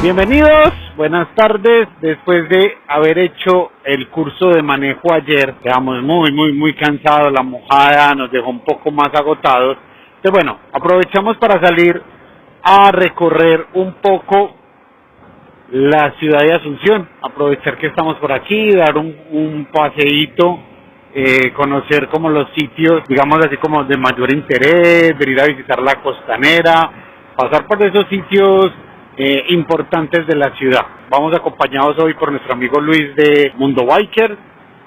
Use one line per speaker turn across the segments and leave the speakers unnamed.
Bienvenidos, buenas tardes. Después de haber hecho el curso de manejo ayer, quedamos muy cansados, la mojada nos dejó un poco más agotados. Entonces bueno, aprovechamos para salir a recorrer un poco la ciudad de Asunción, aprovechar que estamos por aquí, dar un paseíto, conocer como los sitios, digamos así como de mayor interés, venir a visitar la costanera, pasar por esos sitios importantes de la ciudad. Vamos acompañados hoy por nuestro amigo Luis de Mundo Biker,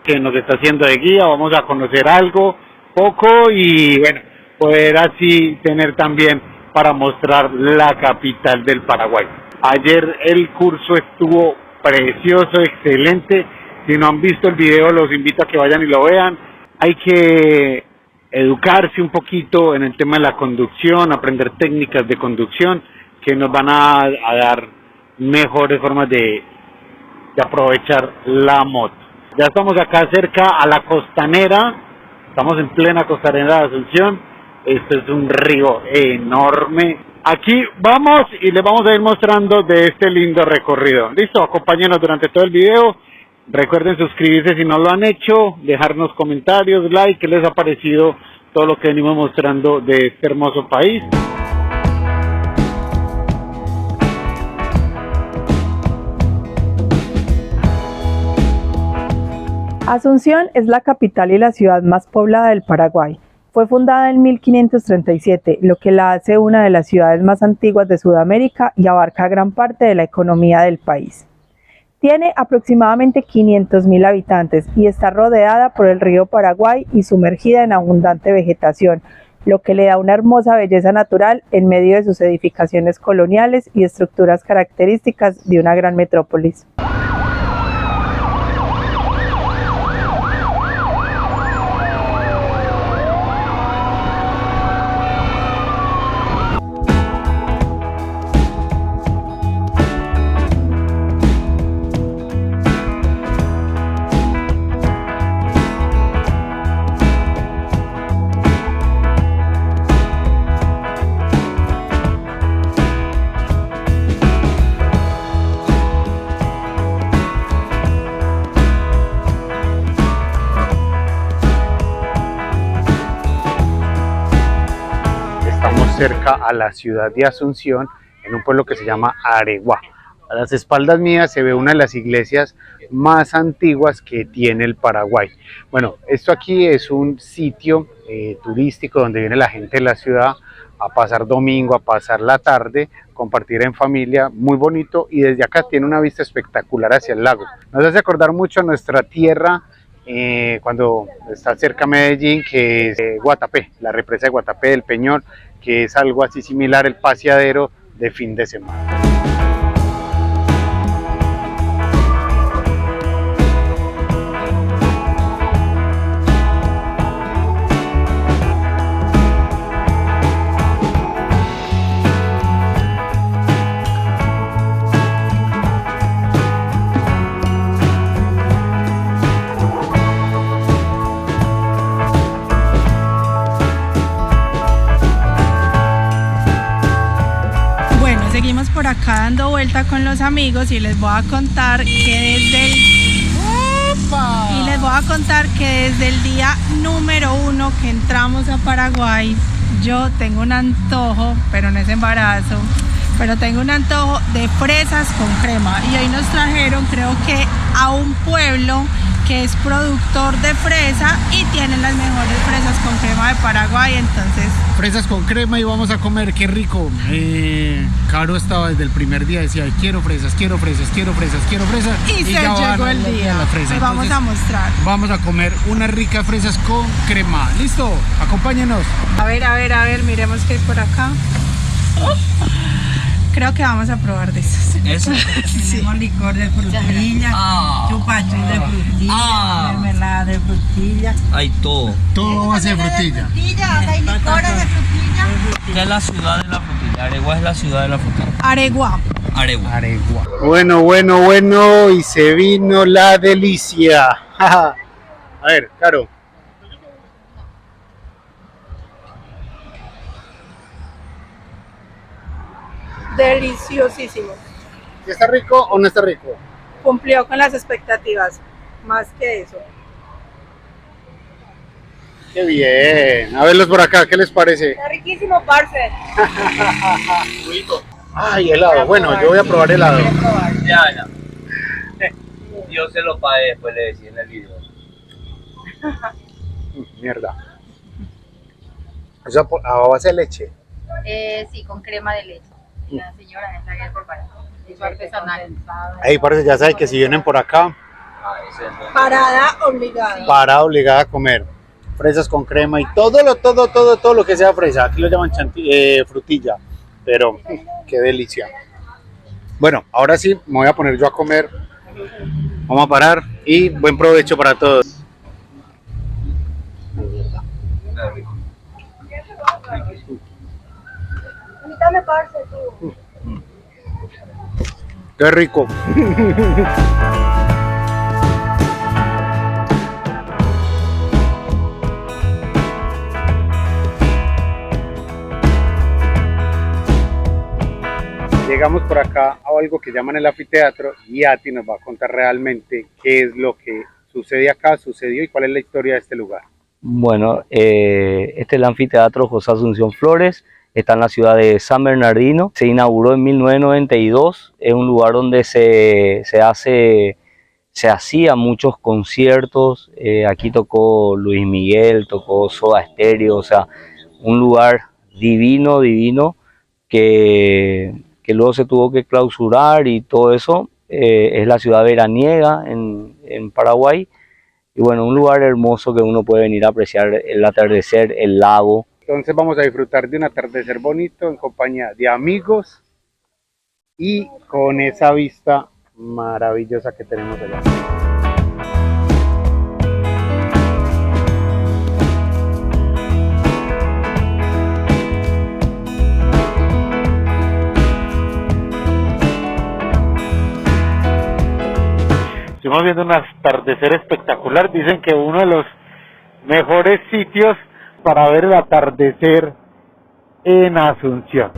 que nos está haciendo de guía. Vamos a conocer algo, poco, y bueno, poder así tener también para mostrar la capital del Paraguay. Ayer el curso estuvo precioso, excelente. Si no han visto el video, los invito a que vayan y lo vean. Hay que educarse un poquito en el tema de la conducción, aprender técnicas de conducción que nos van a dar mejores formas de aprovechar la moto. Ya estamos acá cerca a la costanera, estamos en plena costanera de Asunción. Esto es un río enorme. Aquí vamos y les vamos a ir mostrando de este lindo recorrido. Listo, acompáñenos durante todo el video. Recuerden suscribirse si no lo han hecho, dejarnos comentarios, like, qué les ha parecido todo lo que venimos mostrando de este hermoso país.
Asunción es la capital y la ciudad más poblada del Paraguay. Fue fundada en 1537, lo que la hace una de las ciudades más antiguas de Sudamérica y abarca gran parte de la economía del país. Tiene aproximadamente 500.000 habitantes y está rodeada por el río Paraguay y sumergida en abundante vegetación, lo que le da una hermosa belleza natural en medio de sus edificaciones coloniales y estructuras características de una gran metrópolis.
Cerca a la ciudad de Asunción, en un pueblo que se llama Areguá. A las espaldas mías se ve una de las iglesias más antiguas que tiene el Paraguay. Bueno, esto aquí es un sitio turístico donde viene la gente de la ciudad a pasar domingo, a pasar la tarde, compartir en familia, muy bonito, y desde acá tiene una vista espectacular hacia el lago. Nos hace acordar mucho a nuestra tierra cuando está cerca de Medellín, que es Guatapé, la represa de Guatapé del Peñón, que es algo así similar el paseadero de fin de semana.
Seguimos por acá dando vuelta con los amigos y les voy a contar que desde el día número 1 que entramos a Paraguay, yo tengo un antojo, pero no es embarazo, pero tengo un antojo de fresas con crema, y hoy nos trajeron, creo que a un pueblo que es productor de fresa y tienen las mejores fresas con crema de Paraguay. Entonces,
fresas con crema y vamos a comer, qué rico. Caro estaba desde el primer día, decía quiero fresas, quiero fresas, quiero fresas, quiero fresas,
y se llegó el día.
La fresa.
Pues vamos a mostrar.
Vamos a comer unas ricas fresas con crema. ¿Listo? Acompáñenos.
A ver, miremos qué hay por acá. Creo que vamos a probar de esos.
Eso.
Sí.
Tenemos licor de frutilla, chupachú de frutilla, mermelada de frutilla. Hay todo.
Todo va a ser frutilla.
Hay licores de frutilla. ¿Qué es la ciudad de la frutilla? Areguá es la ciudad de la frutilla.
Areguá.
Areguá.
Bueno, y se vino la delicia. A ver, Caro.
Deliciosísimo.
¿Y está rico o no está rico?
Cumplió con las expectativas, más que eso.
Qué bien. A verlos por acá, ¿qué les parece?
Está riquísimo, parce.
Ay, helado. Bueno, yo voy a probar helado.
Ya. Yo se lo pagué, después le decía en el video.
Mierda. O sea, a base de leche.
Sí, con crema de leche. Y la señora es la que es por para. Es artesanal.
Ahí parece, ya saben que si vienen por acá,
Parada obligada.
para obligada a comer fresas con crema y todo lo que sea fresa. Aquí lo llaman frutilla, pero qué delicia. Bueno, ahora sí me voy a poner yo a comer. Vamos a parar y buen provecho para todos.
Invítame, parce, tú.
Qué rico. Llegamos por acá a algo que llaman el anfiteatro y Ati nos va a contar realmente qué es lo que sucede acá, sucedió y cuál es la historia de este lugar.
Bueno, este es el anfiteatro José Asunción Flores, está en la ciudad de San Bernardino, se inauguró en 1992, es un lugar donde se hacían muchos conciertos, aquí tocó Luis Miguel, tocó Soda Stereo, o sea, un lugar divino que luego se tuvo que clausurar y todo eso. Es la ciudad veraniega en Paraguay. Y bueno, un lugar hermoso que uno puede venir a apreciar el atardecer, el lago.
Entonces vamos a disfrutar de un atardecer bonito en compañía de amigos y con esa vista maravillosa que tenemos allá.
Estuvimos viendo un atardecer espectacular. Dicen que uno de los mejores sitios para ver el atardecer en Asunción.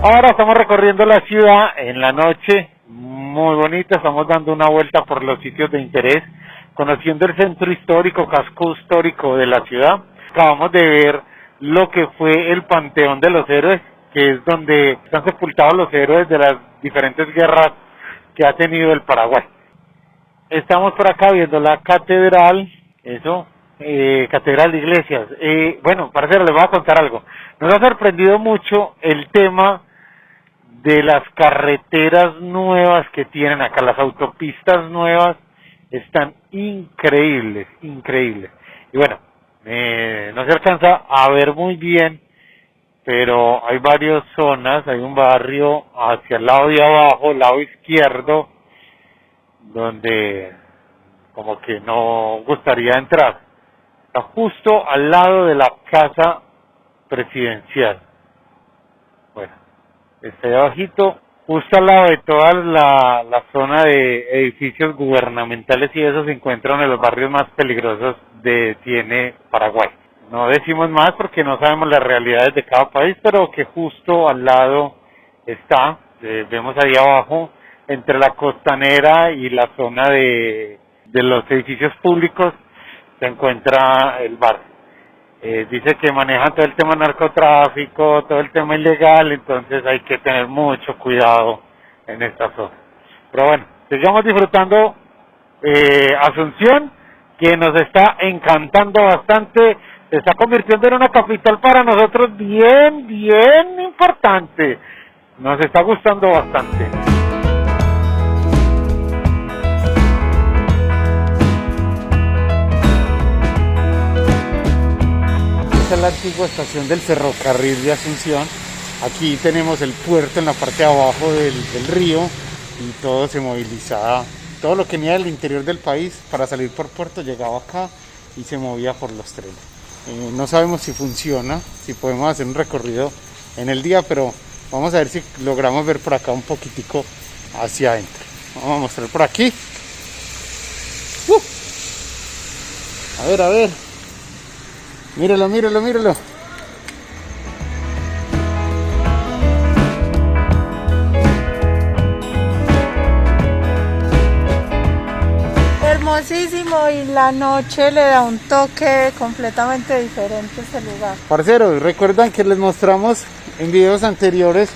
Ahora estamos recorriendo la ciudad en la noche, muy bonita. Estamos dando una vuelta por los sitios de interés, conociendo el centro histórico, casco histórico de la ciudad. Acabamos de ver lo que fue el Panteón de los Héroes, que es donde están sepultados los héroes de las diferentes guerras que ha tenido el Paraguay. Estamos por acá viendo la catedral, catedral de Iglesias. Bueno, parcero, les voy a contar algo. Nos ha sorprendido mucho el tema de las carreteras nuevas que tienen acá, las autopistas nuevas están increíbles. Y bueno, no se alcanza a ver muy bien, pero hay varias zonas, hay un barrio hacia el lado de abajo, el lado izquierdo, donde como que no gustaría entrar. Está justo al lado de la casa presidencial. Bueno, está ahí abajito, justo al lado de toda la zona de edificios gubernamentales, y eso se encuentra uno de los barrios más peligrosos tiene Paraguay. No decimos más porque no sabemos las realidades de cada país, pero que justo al lado está, vemos ahí abajo, entre la costanera y la zona de los edificios públicos, se encuentra el bar. Dice que manejan todo el tema narcotráfico, todo el tema ilegal, entonces hay que tener mucho cuidado en esta zona. Pero bueno, sigamos disfrutando Asunción, que nos está encantando bastante, se está convirtiendo en una capital para nosotros bien importante. Nos está gustando bastante.
Esta es la antigua estación del ferrocarril de Asunción. Aquí tenemos el puerto en la parte de abajo del río y todo se movilizaba. Todo lo que venía del interior del país para salir por puerto llegaba acá y se movía por los trenes. No sabemos si funciona, si podemos hacer un recorrido en el día, pero vamos a ver si logramos ver por acá un poquitico hacia adentro. Vamos a mostrar por aquí. A ver. Míralo, míralo, míralo.
Hermosísimo, y la noche le da un toque completamente diferente a este lugar.
Parceros, recuerdan que les mostramos en videos anteriores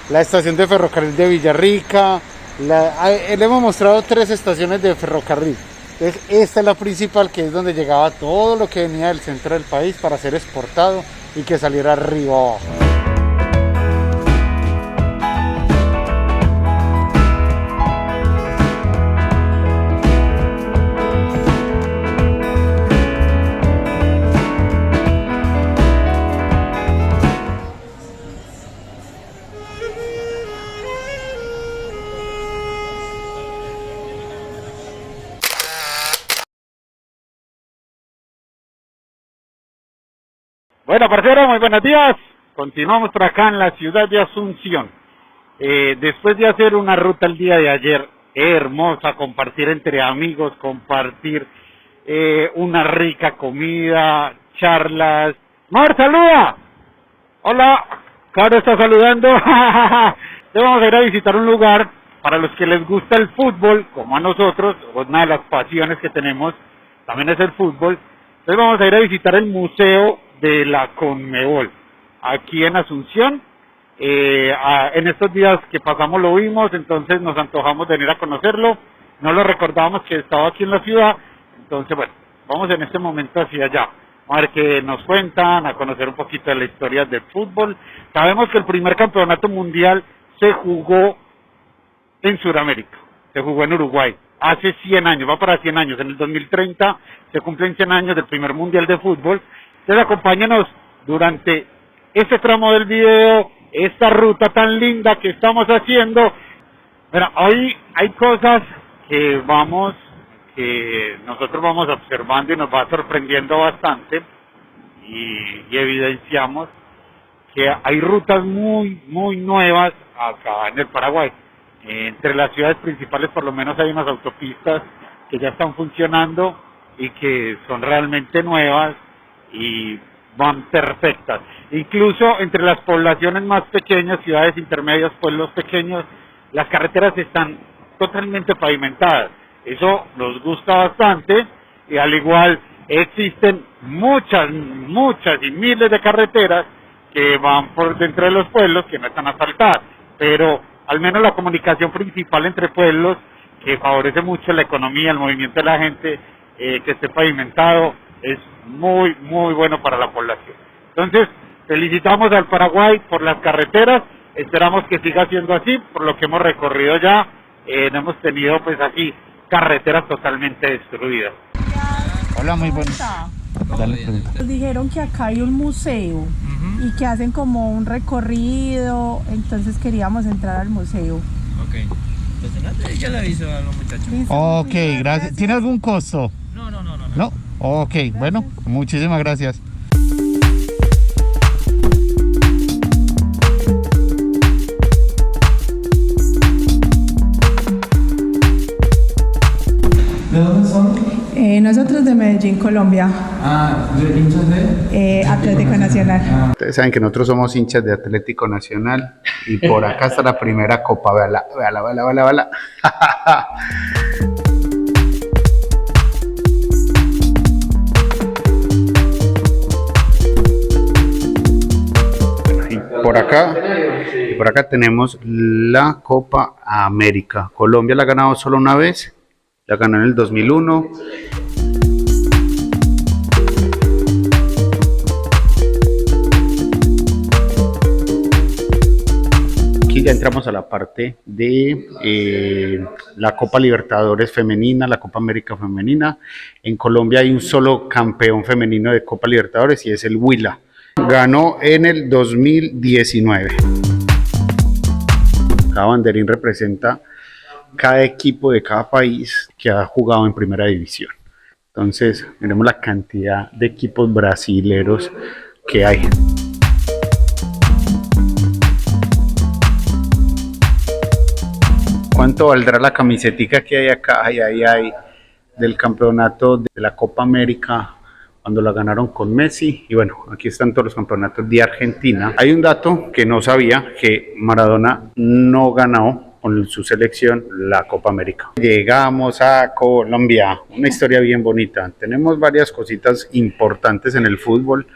la estación de ferrocarril de Villarrica. Le hemos mostrado 3 estaciones de ferrocarril. Entonces, esta es la principal, que es donde llegaba todo lo que venía del centro del país para ser exportado y que saliera arriba abajo.
Bueno, parceros, muy buenos días. Continuamos por acá en la ciudad de Asunción. Después de hacer una ruta el día de ayer, hermosa, compartir entre amigos, compartir una rica comida, charlas. ¡Mar, saluda! Hola, Caro está saludando. Le vamos a ir a visitar un lugar para los que les gusta el fútbol, como a nosotros. Una de las pasiones que tenemos también es el fútbol. Entonces vamos a ir a visitar el Museo de la Conmebol, aquí en Asunción. En estos días que pasamos lo vimos, entonces nos antojamos de venir a conocerlo. No lo recordábamos que estaba aquí en la ciudad, entonces bueno, vamos en este momento hacia allá. A ver qué nos cuentan, a conocer un poquito de la historia del fútbol. Sabemos que el primer campeonato mundial se jugó en Sudamérica, se jugó en Uruguay, hace 100 años, va para 100 años, en el 2030 se cumplen 100 años del primer mundial de fútbol. Entonces acompáñenos durante este tramo del video, esta ruta tan linda que estamos haciendo. Bueno, hoy hay cosas que nosotros vamos observando y nos va sorprendiendo bastante, y evidenciamos que hay rutas muy nuevas acá en el Paraguay. Entre las ciudades principales por lo menos hay unas autopistas que ya están funcionando y que son realmente nuevas y van perfectas. Incluso entre las poblaciones más pequeñas, ciudades intermedias, pueblos pequeños, las carreteras están totalmente pavimentadas. Eso nos gusta bastante, y al igual existen muchas y miles de carreteras que van por dentro de los pueblos que no están asfaltadas, pero al menos la comunicación principal entre pueblos, que favorece mucho la economía, el movimiento de la gente, que esté pavimentado, es muy bueno para la población. Entonces, felicitamos al Paraguay por las carreteras, esperamos que siga siendo así, por lo que hemos recorrido ya, no hemos tenido pues así carreteras totalmente destruidas.
Hola, muy buenas.
Nos dijeron que acá hay un museo y que hacen como un recorrido, entonces queríamos entrar al museo.
Ok, entonces ya le aviso a los muchachos.
Ok, gracias. ¿Tiene algún costo?
No.
¿No? Ok, gracias. Bueno, muchísimas gracias.
¿De dónde son?
Nosotros de Medellín, Colombia.
¿De hinchas de?
Atlético Nacional.
Ustedes saben que nosotros somos hinchas de Atlético Nacional, y por acá está la primera copa. Véala. Por acá tenemos la Copa América. Colombia la ha ganado solo una vez, la ganó en el 2001. Aquí ya entramos a la parte de la Copa Libertadores femenina, la Copa América femenina. En Colombia hay un solo campeón femenino de Copa Libertadores y es el Huila. Ganó en el 2019. Cada banderín representa cada equipo de cada país que ha jugado en primera división. Entonces, miremos la cantidad de equipos brasileros que hay. ¿Cuánto valdrá la camisetica que hay acá? Hay del campeonato de la Copa América
cuando la ganaron con Messi. Y bueno, aquí están todos los campeonatos de Argentina. Hay un dato que no sabía, que Maradona no ganó con su selección la Copa América. Llegamos a Colombia, una historia bien bonita. Tenemos varias cositas importantes en el fútbol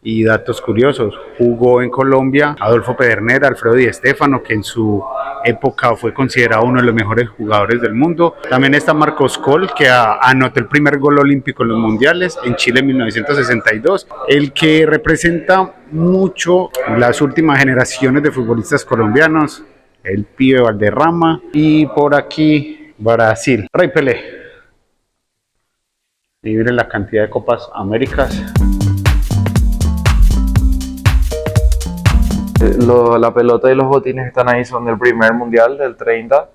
y datos curiosos. Jugó en Colombia Adolfo Pedernera, Alfredo Di Stéfano, que en su época fue considerado uno de los mejores jugadores del mundo. También está Marcos Coll, que anotó el primer gol olímpico en los mundiales en Chile en 1962, el que representa mucho las últimas generaciones de futbolistas colombianos, el Pibe Valderrama, y por aquí Brasil, Rey Pelé. Y miren la cantidad de Copas Américas.
La pelota y los botines que están ahí son del primer mundial, del 30.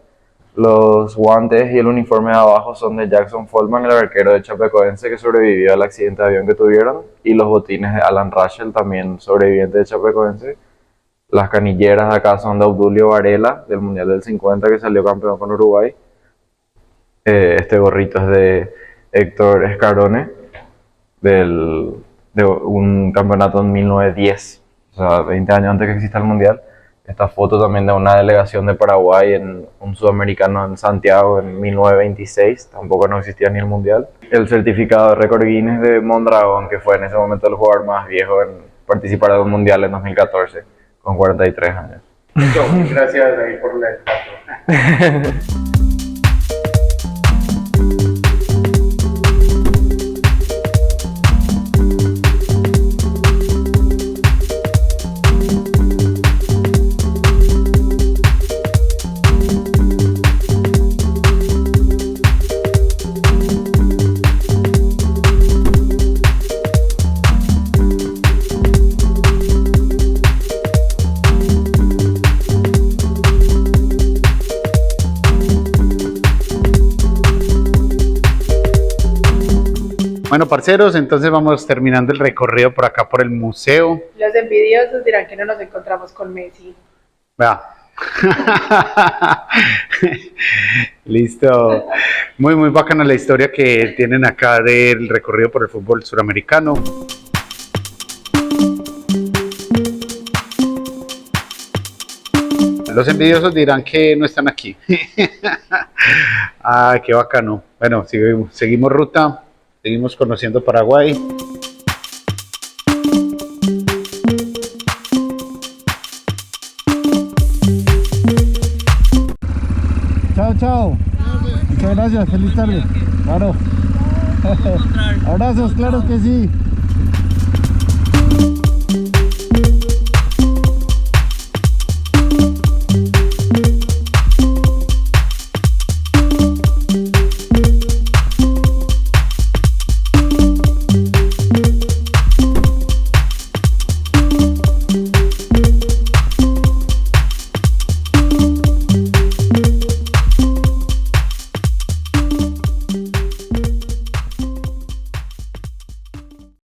Los guantes y el uniforme de abajo son de Jackson Follman, el arquero de Chapecoense que sobrevivió al accidente de avión que tuvieron. Y los botines de Alan Russell, también sobreviviente de Chapecoense. Las canilleras de acá son de Obdulio Varela, del mundial del 50, que salió campeón con Uruguay. Este gorrito es de Héctor Escarone, de un campeonato en 1910. O sea, 20 años antes que exista el mundial. Esta foto también de una delegación de Paraguay en un sudamericano en Santiago en 1926, tampoco no existía ni el mundial. El certificado de récord Guinness de Mondragón, que fue en ese momento el jugador más viejo en participar de un mundial en 2014, con 43 años.
Gracias ahí por el dato. Bueno, parceros, entonces vamos terminando el recorrido por acá por el museo.
Los envidiosos dirán que no nos encontramos con Messi.
Vea. Listo. Muy, muy bacana la historia que tienen acá del recorrido por el fútbol suramericano. Los envidiosos dirán que no están aquí. Ay, qué bacano. Bueno, seguimos ruta. Seguimos conociendo Paraguay.
Chao, chao. Muchas gracias, feliz tarde. Claro. Abrazos, claro que sí.